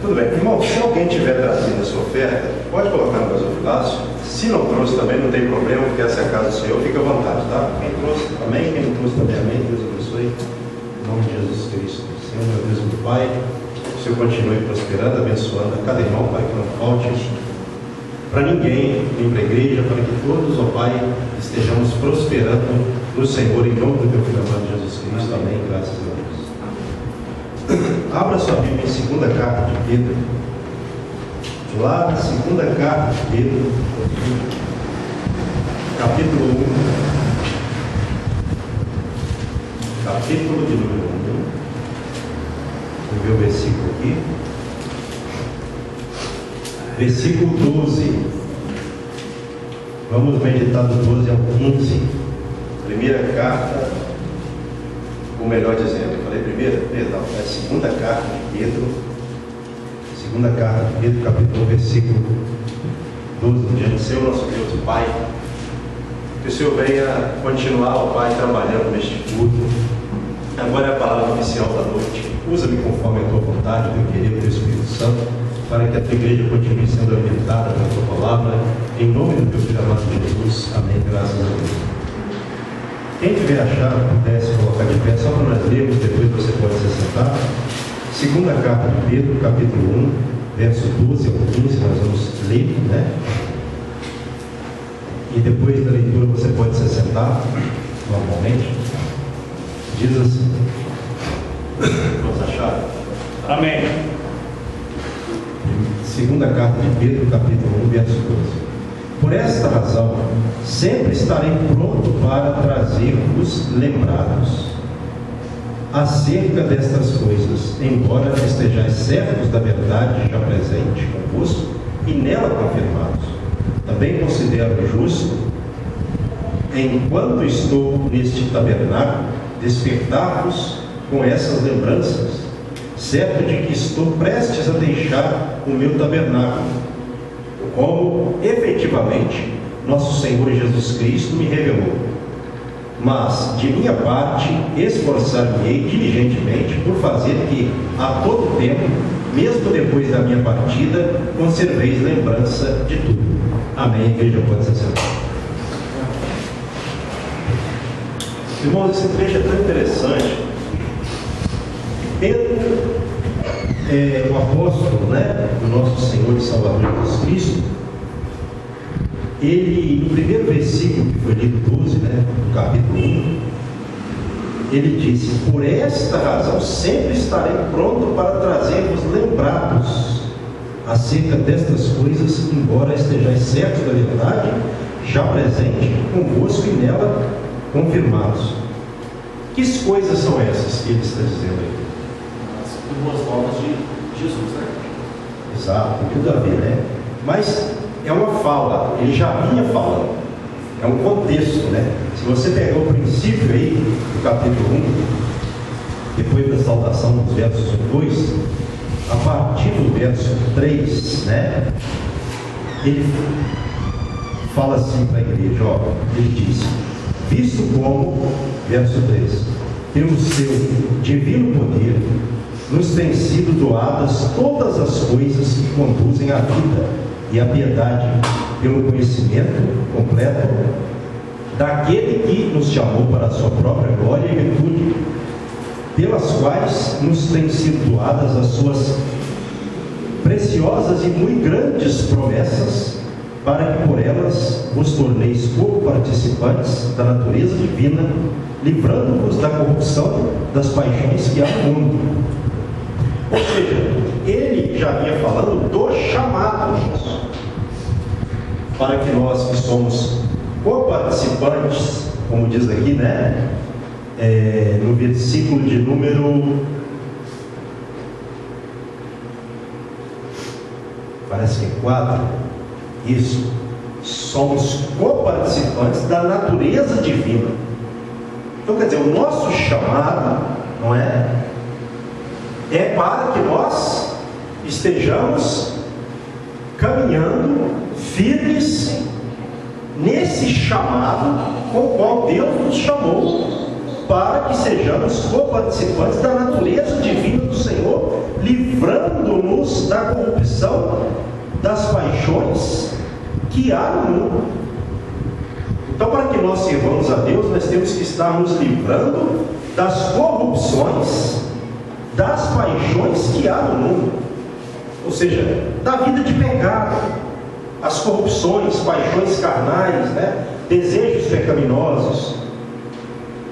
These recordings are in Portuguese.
Tudo bem. Irmão, se alguém tiver trazido a sua oferta, pode colocar no gasofilácio. Se não trouxe também, não tem problema, porque essa é a casa do Senhor, fica à vontade, tá? Quem trouxe, amém. Quem não trouxe também, amém. Deus abençoe. Em nome de Jesus Cristo. Senhor, meu Deus, meu Pai, que o Senhor continue prosperando, abençoando a cada irmão, Pai, que não falte para ninguém, nem para a igreja, para que todos, ó Pai, estejamos prosperando no Senhor, em nome do teu Filho amado Jesus Cristo. Amém. Graças a Deus. Abra sua Bíblia em segunda carta de Pedro. Lá, segunda carta de Pedro, capítulo 1. Capítulo de número 1. Vou ver o versículo aqui. Versículo 12. Vamos meditar do 12 ao 15. Primeira carta, ou melhor dizendo, eu falei primeira? Perdão, é a segunda carta de Pedro. Segunda carta de Pedro, capítulo 1, versículo 12. Diante Senhor, nosso Deus e Pai, que o Senhor venha continuar, ó Pai, trabalhando neste culto. Agora é a palavra oficial da noite. Usa-me conforme a tua vontade, teu querido, teu Espírito Santo, para que a tua igreja continue sendo alimentada pela tua palavra, em nome do teu Filho amado Jesus. Amém. Graças a Deus. Quem tiver a chave, pudesse colocar de pé, só para nós lermos, depois você pode se sentar. Segunda carta de Pedro, capítulo 1, verso 12 ao 15, nós vamos ler, né? E depois da leitura você pode se sentar, normalmente. Diz assim. Vamos achar? Amém. Segunda carta de Pedro, capítulo 1, verso 12. Por esta razão, sempre estarei pronto para trazer-vos lembrados acerca destas coisas, embora estejais certos da verdade já presente convosco e nela confirmados. Também considero justo, enquanto estou neste tabernáculo, despertar-vos com essas lembranças, certo de que estou prestes a deixar o meu tabernáculo, como efetivamente nosso Senhor Jesus Cristo me revelou. Mas, de minha parte, esforçar-me-ei diligentemente por fazer que, a todo tempo, mesmo depois da minha partida, conserveis lembrança de tudo. Amém. A igreja pode se sentar. Irmãos, esse trecho é tão interessante. Pedro, o apóstolo, né, do nosso Senhor e Salvador Jesus Cristo, ele, no primeiro versículo que foi lido, 12, né, do capítulo 1, ele disse: por esta razão sempre estarei pronto para trazer-vos lembrados acerca destas coisas, embora estejais certos da verdade já presente convosco e nela confirmados. Que coisas são essas que ele está dizendo aí? Duas formas de Jesus, né? Exato, tem tudo a ver, né? Mas é uma fala, ele já vinha falando, é um contexto, né? Se você pegar o princípio aí do capítulo 1, depois da saudação dos versos 2, a partir do verso 3, né? Ele fala assim para a igreja, ó, ele diz: visto como, verso 3, pelo seu divino poder, nos têm sido doadas todas as coisas que conduzem à vida e à piedade, pelo conhecimento completo daquele que nos chamou para a sua própria glória e virtude, pelas quais nos têm sido doadas as suas preciosas e muito grandes promessas, para que por elas vos torneis co-participantes da natureza divina, livrando-vos da corrupção das paixões que há no mundo. Ou seja, ele já vinha falando do chamado, para que nós que somos co-participantes, como diz aqui, né? No versículo de número, parece que é 4, isso, somos co-participantes da natureza divina. Então, quer dizer, o nosso chamado, não é? É para que nós estejamos caminhando firmes nesse chamado com o qual Deus nos chamou, para que sejamos co-participantes da natureza divina do Senhor, livrando livrando-nos da corrupção das paixões que há no mundo. Então, para que nós sirvamos a Deus, nós temos que estar nos livrando das corrupções, das paixões que há no mundo. Ou seja, da vida de pecado, as corrupções, paixões carnais, desejos pecaminosos,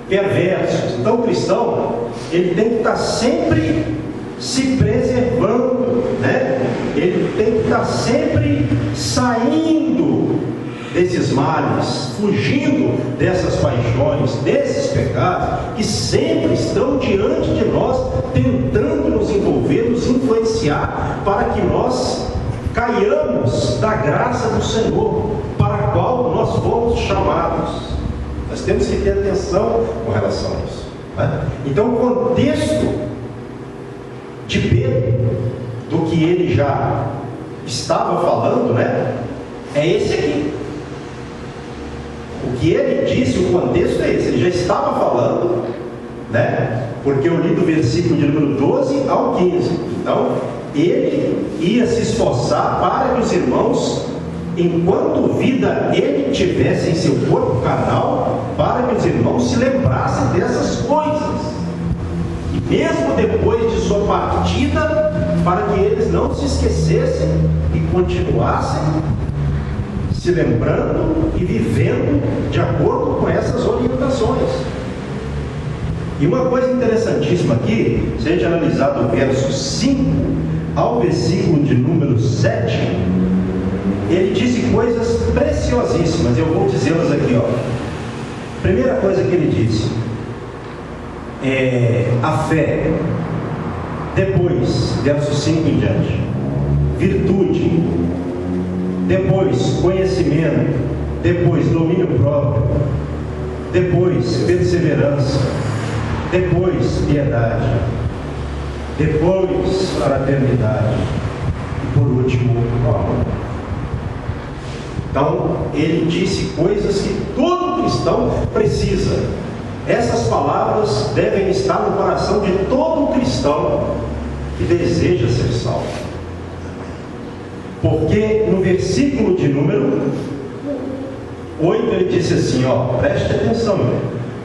perversos. Então, o cristão, ele tem que estar sempre se preservando, ele tem que estar sempre saindo desses males, fugindo dessas paixões, desses pecados que sempre estão diante de nós, tentando nos envolver, nos influenciar para que nós caiamos da graça do Senhor, para a qual nós fomos chamados. Nós temos que ter atenção com relação a isso. Então, o contexto de Pedro, do que ele já estava falando, é esse aqui. O que ele disse, o contexto é esse. Ele já estava falando, porque eu li do versículo de número 12 ao 15. Então, ele ia se esforçar para que os irmãos, enquanto vida ele tivesse em seu corpo carnal, para que os irmãos se lembrassem dessas coisas. E mesmo depois de sua partida, para que eles não se esquecessem e continuassem se lembrando e vivendo de acordo com essas orientações. E uma coisa interessantíssima aqui, se a gente analisar do verso 5 ao versículo de número 7, ele disse coisas preciosíssimas. Eu vou dizê-las aqui, Primeira coisa que ele disse é a fé. Depois, verso 5 em diante, virtude. Depois, conhecimento. Depois, domínio próprio. Depois, perseverança. Depois, piedade. Depois, fraternidade. E por último, amor. Então, ele disse coisas que todo cristão precisa. Essas palavras devem estar no coração de todo cristão que deseja ser salvo. Porque no versículo de número 8 ele disse assim, preste atenção,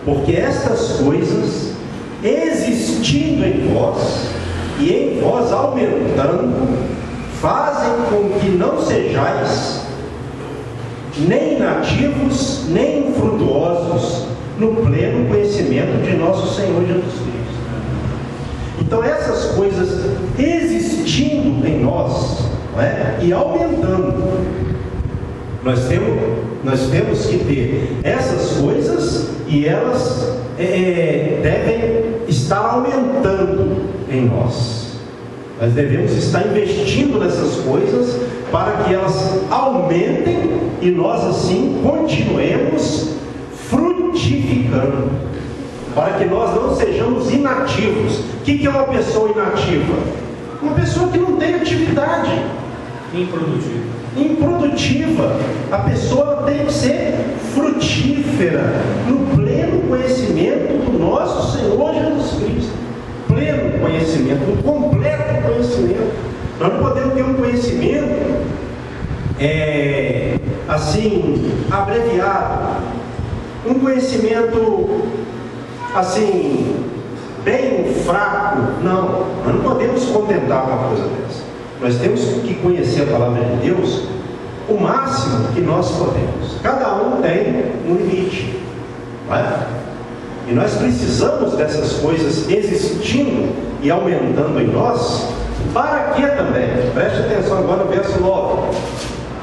porque estas coisas existindo em vós e em vós aumentando, fazem com que não sejais nem inativos, nem infrutuosos no pleno conhecimento de nosso Senhor Jesus Cristo. Então, essas coisas existindo em nós, e aumentando, nós temos que ter essas coisas, e elas devem estar aumentando em nós. Nós devemos estar investindo nessas coisas para que elas aumentem e nós assim continuemos frutificando, para que nós não sejamos inativos. O que é uma pessoa inativa? Uma pessoa que não tem atividade. Improdutiva. A pessoa tem que ser frutífera no pleno conhecimento do nosso Senhor Jesus Cristo. Pleno conhecimento, no completo conhecimento. Nós não podemos ter um conhecimento assim, abreviado, um conhecimento assim, bem fraco. Não, nós não podemos contentar com uma coisa dessa. Nós temos que conhecer a palavra de Deus o máximo que nós podemos. Cada um tem um limite, e nós precisamos dessas coisas existindo e aumentando em nós. Para que também? Preste atenção agora no verso 9.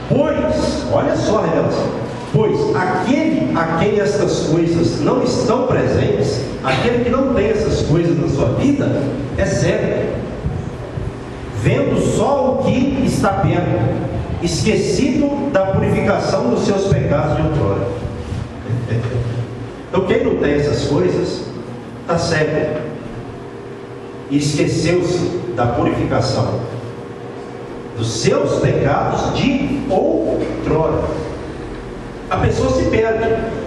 Pois, olha só a revelação, pois aquele a quem estas coisas não estão presentes, aquele que não tem essas coisas na sua vida, é cego, vendo só o que está perto, esquecido da purificação dos seus pecados de outrora. Então, quem não tem essas coisas está cego e esqueceu-se da purificação dos seus pecados de outrora. A pessoa se perde.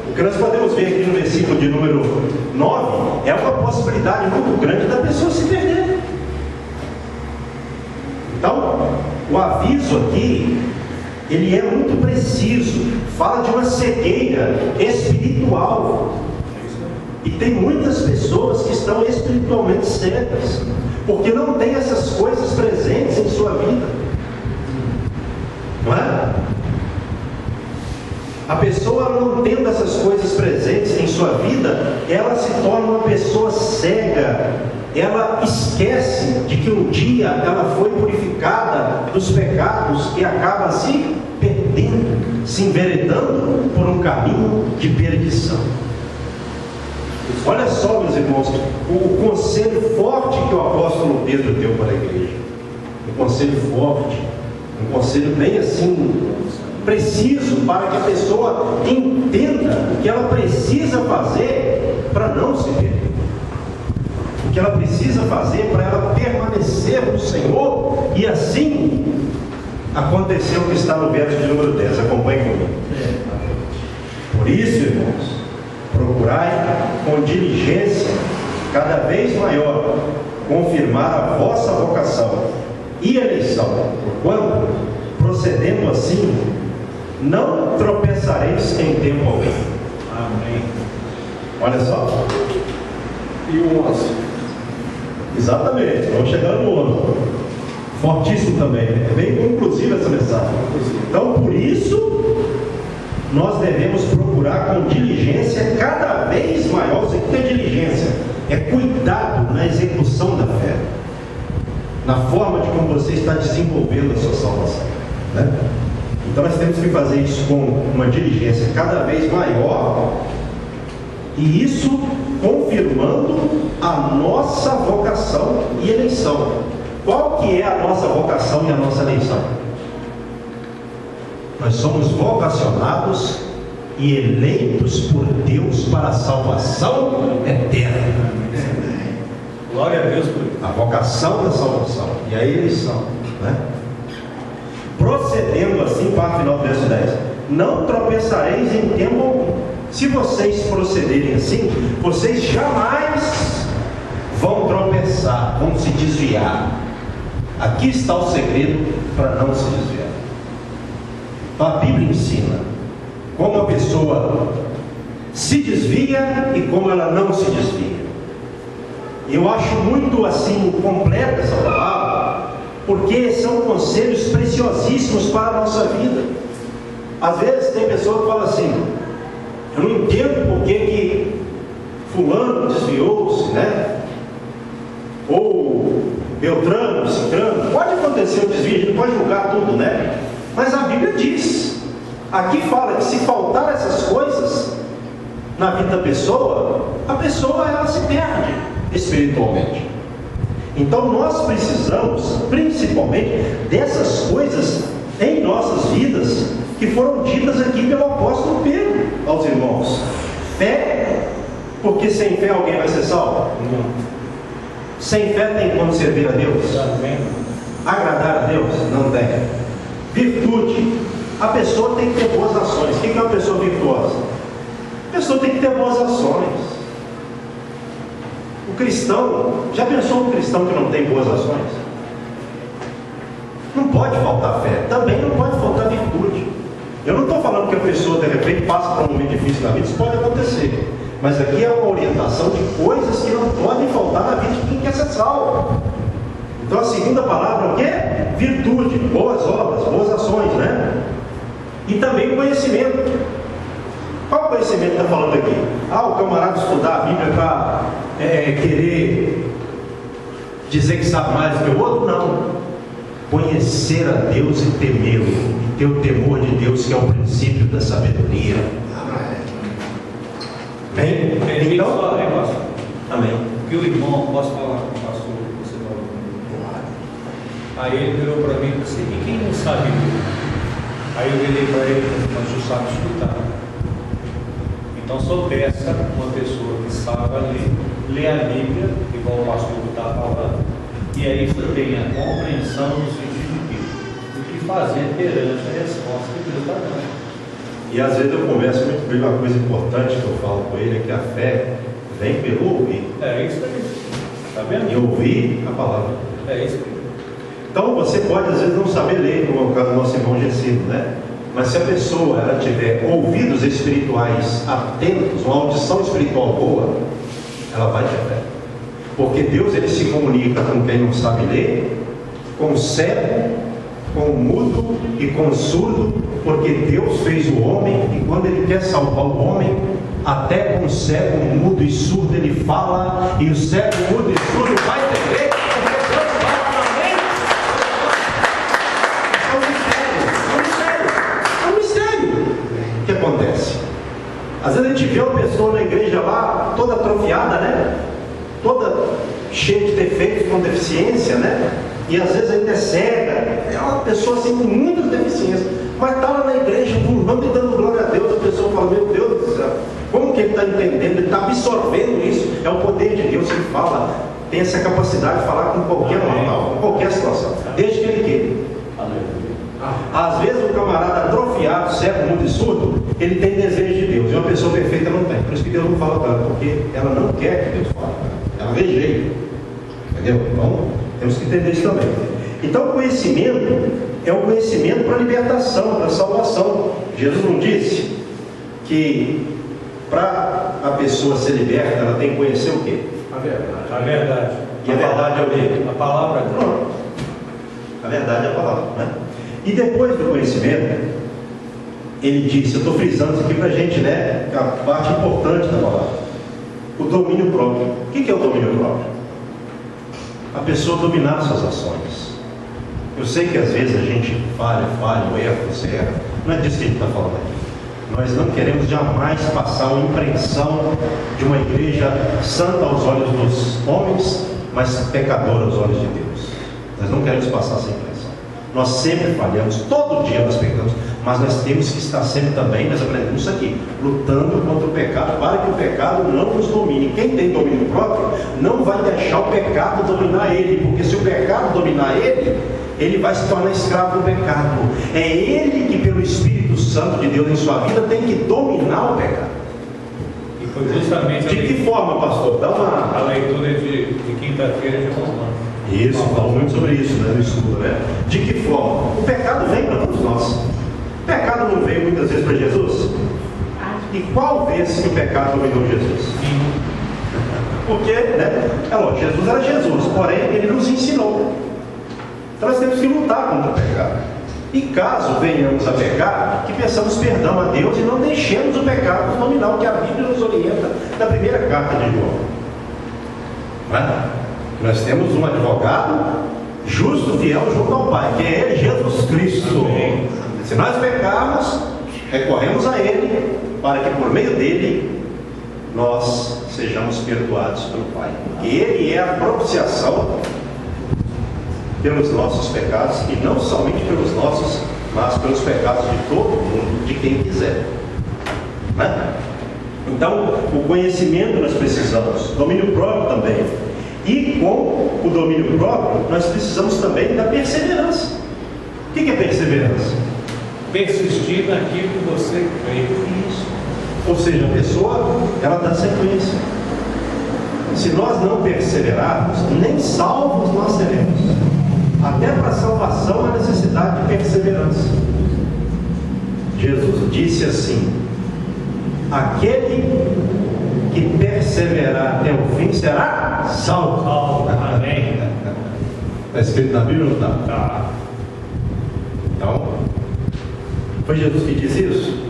O que nós podemos ver aqui no versículo de número 9 é uma possibilidade muito grande da pessoa se perder. Então, o aviso aqui, ele é muito preciso, fala de uma cegueira espiritual. E tem muitas pessoas que estão espiritualmente cegas, porque não tem essas coisas presentes em sua vida. Não é? A pessoa não tendo essas coisas presentes em sua vida, ela se torna uma pessoa cega. Ela esquece de que um dia ela foi purificada dos pecados e acaba se perdendo, se enveredando por um caminho de perdição. Olha só, meus irmãos, o conselho forte que o apóstolo Pedro deu para a igreja. Um conselho forte, um conselho bem assim, preciso, para que a pessoa entenda o que ela precisa fazer para não se perder. O que ela precisa fazer para ela permanecer no Senhor, e assim aconteceu o que está no verso de número 10. Acompanhe comigo. Por isso, irmãos, procurai com diligência cada vez maior confirmar a vossa vocação e eleição, porquanto, procedendo assim, não tropeçareis em tempo algum. Amém. Olha só. E o 11? Exatamente, vamos chegando no 11. Fortíssimo também, né? É bem conclusiva essa mensagem. Então, por isso, nós devemos procurar com diligência cada vez maior. O que é diligência? É cuidado na execução da fé, na forma de como você está desenvolvendo a sua salvação, né? Então nós temos que fazer isso com uma diligência cada vez maior, e isso confirmando a nossa vocação e eleição. Qual que é a nossa vocação e a nossa eleição? Nós somos vocacionados e eleitos por Deus para a salvação eterna. Glória a Deus por isso. A vocação da salvação e a eleição, né? Procedendo assim, para o final do verso 10: não tropeçareis em tempo algum. Se vocês procederem assim, vocês jamais vão tropeçar, vão se desviar. Aqui está o segredo para não se desviar. Então a Bíblia ensina como a pessoa se desvia e como ela não se desvia. Eu acho muito assim completa essa palavra, porque são conselhos preciosíssimos para a nossa vida. Às vezes tem pessoa que fala assim: eu não entendo por que fulano desviou-se, né? Ou Beltrano, Cicrano. Pode acontecer o desvio, a gente pode julgar tudo, né? Mas a Bíblia diz, aqui fala que se faltar essas coisas na vida da pessoa, a pessoa ela se perde espiritualmente. Então nós precisamos principalmente dessas coisas em nossas vidas, que foram ditas aqui pelo apóstolo Pedro aos irmãos. Fé, porque sem fé alguém vai ser salvo? Não. Sem fé tem como servir a Deus? Amém. Agradar a Deus? Não tem. Virtude, a pessoa tem que ter boas ações. O que é uma pessoa virtuosa? A pessoa tem que ter boas ações. O cristão, já pensou um cristão que não tem boas ações? Não pode faltar fé, também não pode faltar virtude. Eu não estou falando que a pessoa de repente passa por um momento difícil na vida, isso pode acontecer. Mas aqui é uma orientação de coisas que não podem faltar na vida de quem quer ser salvo. Então a segunda palavra é o quê? Virtude, boas obras, boas ações, né? E também conhecimento. Qual conhecimento está falando aqui? O camarada estudar a Bíblia para querer dizer que sabe mais do que o outro? Não. Conhecer a Deus e temê-lo, e ter o temor de Deus, que é o princípio da sabedoria. Bem, então, só um negócio. amém. Que o irmão, posso falar com o pastor, você falou. Aí ele virou para mim e disse: e quem não sabe ler? Aí eu virei para ele: mas tu sabe escutar. Então só peça uma pessoa que saiba ler, lê a Bíblia, igual o pastor está falando, e aí você tem a compreensão no sentido de o que fazer perante a resposta que Deus está dando. E às vezes eu converso muito com ele, uma coisa importante que eu falo com ele é que a fé vem pelo ouvir. É isso aí. Está vendo? E ouvir a palavra. É isso aí. Então você pode às vezes não saber ler, como é o caso do nosso irmão Gessino, né? Mas se a pessoa ela tiver ouvidos espirituais atentos, uma audição espiritual boa, ela vai ter fé. Porque Deus ele se comunica com quem não sabe ler, com o cego, com o mudo e com o surdo, porque Deus fez o homem e quando ele quer salvar o homem, até com o cego, mudo e surdo ele fala, e o cego, mudo e surdo vai entender, porque Deus fala na mente. É um mistério. O que acontece? Às vezes a gente vê uma pessoa na igreja lá, toda atrofiada, né? Toda cheia de defeitos, com deficiência, né? E às vezes ainda é cega, é uma pessoa assim com muitas deficiências, mas está lá na igreja pulando e dando glória a Deus. A pessoa fala, meu Deus do céu, como que ele está entendendo? Ele está absorvendo isso, é o poder de Deus que ele fala, tem essa capacidade de falar com qualquer normal, com qualquer situação, desde que ele queira. Às vezes o camarada atrofiado, cego, mudo e surdo, ele tem desejo de Deus, e uma pessoa perfeita não tem. Por isso que Deus não fala para ela, porque ela não quer que Deus fale, ela rejeita. Entendeu? Então, temos que entender isso também. Então, o conhecimento é um conhecimento para libertação, para salvação. Jesus não disse que para a pessoa ser liberta, ela tem que conhecer o quê? A verdade. A verdade. E a verdade é o quê? A palavra. Pronto. A verdade é a palavra, né? E depois do conhecimento, ele disse, eu estou frisando isso aqui para a gente, né? A parte importante da palavra. O domínio próprio. O que é o domínio próprio? A pessoa dominar suas ações. Eu sei que às vezes a gente falha, erra, você erra. Não é disso que a gente está falando aqui. Nós não queremos jamais passar uma impressão de uma igreja santa aos olhos dos homens, mas pecadora aos olhos de Deus. Nós não queremos passar essa impressão. Nós sempre falhamos, todo dia nós pecamos, mas nós temos que estar sempre também, nós aprendemos isso aqui, lutando contra o pecado, para que o pecado não nos domine. Quem tem domínio próprio não vai deixar o pecado dominar ele, porque se o pecado dominar ele, ele vai se tornar escravo do pecado. É ele que, pelo Espírito Santo de Deus em sua vida, tem que dominar o pecado. E foi justamente de que forma, pastor? Dá uma... a leitura de quinta-feira de Romanos. Isso, fala muito sobre isso, né, no estudo, né? De que forma? O pecado vem para todos nós. O pecado não veio muitas vezes para Jesus? E qual vez que o pecado dominou Jesus? Porque, né? É lógico, Jesus era Jesus, porém ele nos ensinou. Então nós temos que lutar contra o pecado. E caso venhamos a pecar, que peçamos perdão a Deus e não deixemos o pecado dominar, o que a Bíblia nos orienta na primeira carta de João. Não é? Nós temos um advogado justo, fiel, junto ao Pai, que é Jesus Cristo. Amém. Se nós pecarmos, recorremos a Ele, para que por meio dele nós sejamos perdoados pelo Pai. Porque Ele é a propiciação pelos nossos pecados, e não somente pelos nossos, mas pelos pecados de todo mundo, de quem quiser. Né? Então, o conhecimento nós precisamos, domínio próprio também. E com o domínio próprio, nós precisamos também da perseverança. O que é perseverança? Persistir naquilo que você crê. Isso. Ou seja, a pessoa, ela dá sequência. Se nós não perseverarmos, nem salvos nós seremos. Até para a salvação há necessidade de perseverança. Jesus disse assim: aquele que perseverar até o fim será salvo. Amém. Está escrito na Bíblia ou não está? Tá. Então, foi Jesus que disse isso?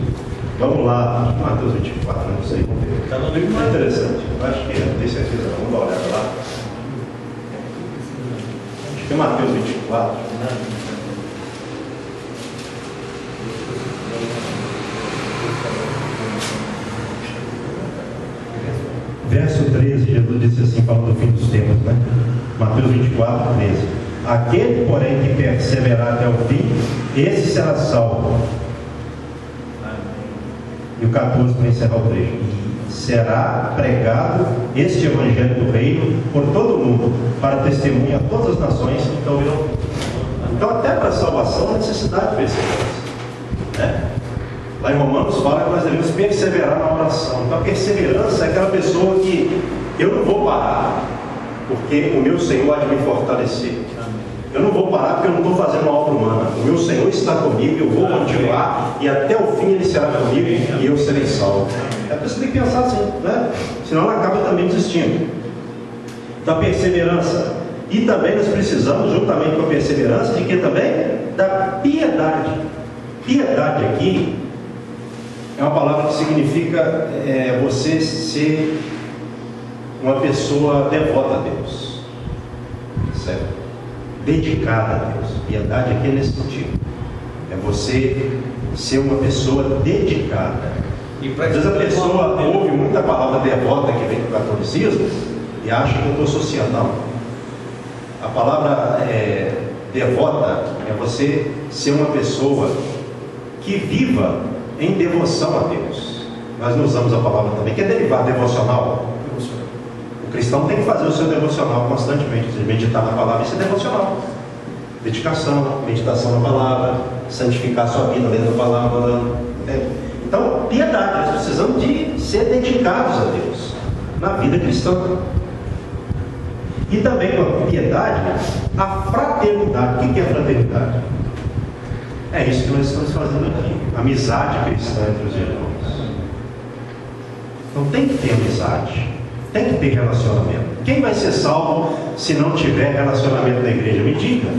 Vamos lá, Mateus 24, não sei, vamos ver. Está no livro mais interessante, eu acho que não tenho certeza, vamos dar uma olhada lá. Acho que é Mateus 24. Verso 13, Jesus disse assim, falando do fim dos tempos, né? Mateus 24, 13. Aquele, porém, que perseverar até o fim, esse será salvo. E o 14 para encerrar o trecho. Será pregado este evangelho do reino por todo o mundo, para testemunha a todas as nações que então virão. Então, até para a salvação, há necessidade de perseverança. Né? Lá em Romanos fala que nós devemos perseverar na oração. Então a perseverança é aquela pessoa que eu não vou parar, porque o meu Senhor há de me fortalecer. Eu não vou parar porque eu não estou fazendo uma obra humana. O meu Senhor está comigo, eu vou continuar e até o fim Ele será comigo e eu serei salvo. É por isso que tem que pensar assim, né? Senão ela acaba também desistindo. Da perseverança. E também nós precisamos, juntamente com a perseverança, de que também? Da piedade. Piedade aqui é uma palavra que significa você ser uma pessoa devota a Deus, certo? Dedicada a Deus. Piedade aqui é nesse sentido. É você ser uma pessoa dedicada. Às vezes a pessoa ouve muita palavra devota que vem do catolicismo e acha que eu estou associando. Não. A palavra devota é você ser uma pessoa que viva em devoção a Deus. Nós não usamos a palavra também, que é derivado devocional. O cristão tem que fazer o seu devocional constantemente, meditar na palavra, isso é devocional. Dedicação, meditação na palavra, santificar a sua vida lendo a palavra. Então, piedade, nós precisamos de ser dedicados a Deus na vida cristã. E também com a piedade, a fraternidade. O que é fraternidade? É isso que nós estamos fazendo aqui. Amizade cristã entre os irmãos. Então tem que ter amizade, tem que ter relacionamento. Quem vai ser salvo se não tiver relacionamento na igreja? Me diga.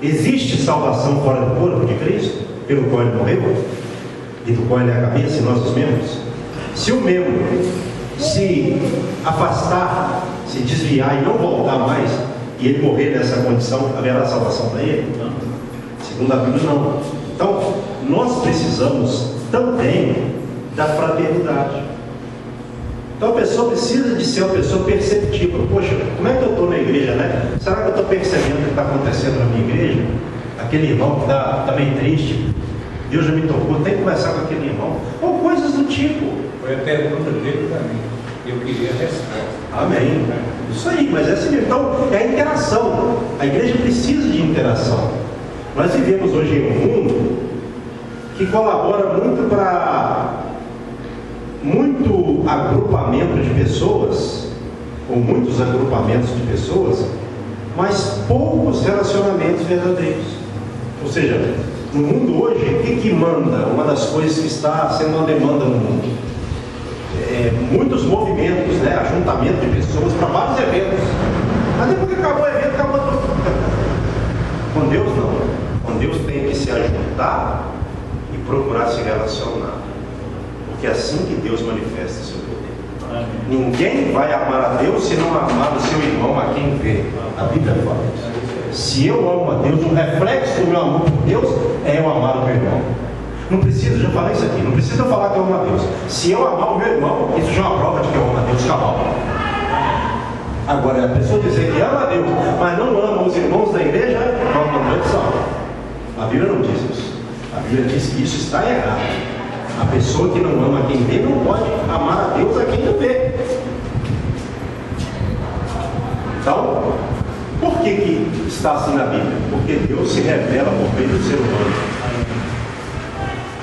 Existe salvação fora do corpo de Cristo, pelo qual Ele morreu, e do qual Ele é a cabeça e nós os membros? Se o membro se afastar, se desviar e não voltar mais, e ele morrer nessa condição, haverá salvação para ele? Não. Segundo a Bíblia, não. Então, nós precisamos também da fraternidade. Então, a pessoa precisa de ser uma pessoa perceptiva. Poxa, como é que eu estou na igreja, né? Será que eu estou percebendo o que está acontecendo na minha igreja? Aquele irmão que está meio triste, Deus já me tocou, tem que conversar com aquele irmão. Ou coisas do tipo. Foi a pergunta dele para mim. Eu queria a resposta. Amém. Isso aí, mas é assim mesmo. Então, é a interação. A igreja precisa de interação. Nós vivemos hoje em um mundo que colabora muito para muito agrupamento de pessoas, ou muitos agrupamentos de pessoas, mas poucos relacionamentos verdadeiros. Ou seja, no mundo hoje, o que manda? Uma das coisas que está sendo uma demanda no mundo. Muitos movimentos, né? Ajuntamento de pessoas para vários eventos. Mas depois que acabou o evento, acabou tudo. Com Deus não. Com Deus tem que se ajuntar e procurar se relacionar. Porque é assim que Deus manifesta o seu poder. Amém. Ninguém vai amar a Deus se não amar o seu irmão a quem vê. A Bíblia fala isso. Se eu amo a Deus, o reflexo do meu amor por Deus é eu amar o meu irmão. Não precisa, já falei isso aqui, não precisa falar que eu amo a Deus. Se eu amar o meu irmão, isso já é uma prova de que eu amo a Deus, cabal. Agora, a pessoa dizer que ama a Deus, mas não ama os irmãos da igreja, é uma contradição. A Bíblia não diz isso. A Bíblia diz que isso está errado. A pessoa que não ama quem vê não pode amar a Deus a quem não vê. Então, por que está assim na Bíblia? Porque Deus se revela por meio do ser humano.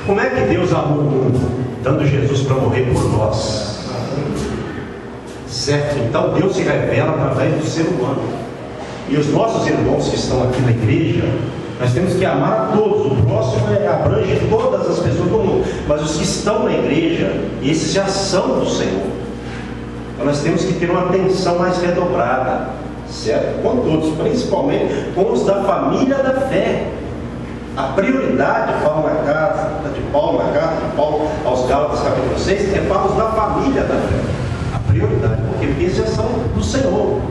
Como é que Deus amou o mundo? Dando Jesus para morrer por nós. Certo? Então Deus se revela através do ser humano. E os nossos irmãos que estão aqui na igreja, nós temos que amar a todos. O próximo abrange todas as pessoas do mundo. Mas os que estão na igreja, esses já são do Senhor. Então nós temos que ter uma atenção mais redobrada. Certo? Com todos, principalmente com os da família da fé. A prioridade de Paulo na carta de Paulo aos Gálatas capítulo 6 é para os da família da fé. A prioridade, porque eles já são do Senhor.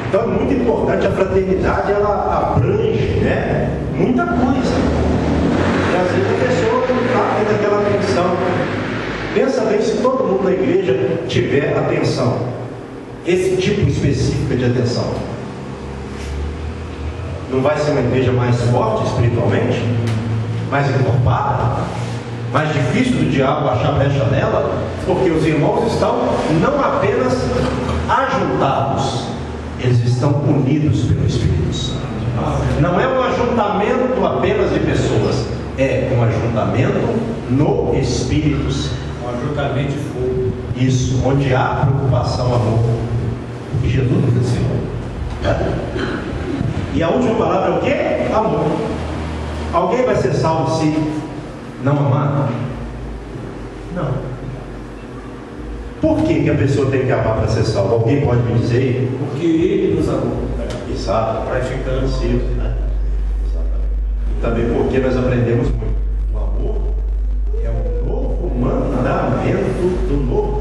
Então é muito importante, a fraternidade ela abrange, né, muita coisa. E às vezes a pessoa não está tendo aquela atenção. Pensa bem se todo mundo na igreja tiver atenção. Esse tipo específico de atenção. Não vai ser uma igreja mais forte espiritualmente? Mais encorpada? Mais difícil do diabo achar brecha nela? Porque os irmãos estão não apenas ajuntados, eles estão unidos pelo Espírito Santo. Não é um ajuntamento apenas de pessoas, é um ajuntamento no Espírito Santo. Um ajuntamento de fogo. Isso, onde há preocupação, amor. Porque Jesus nos ensinou. E a última palavra é o quê? Amor. Alguém vai ser salvo se não amar? Não. Por que a pessoa tem que amar para ser salva? Alguém pode me dizer? Porque Ele nos amou. Exato. Praticando Sim, né? Exatamente. E também porque nós aprendemos muito. O amor é um novo mandamento do Novo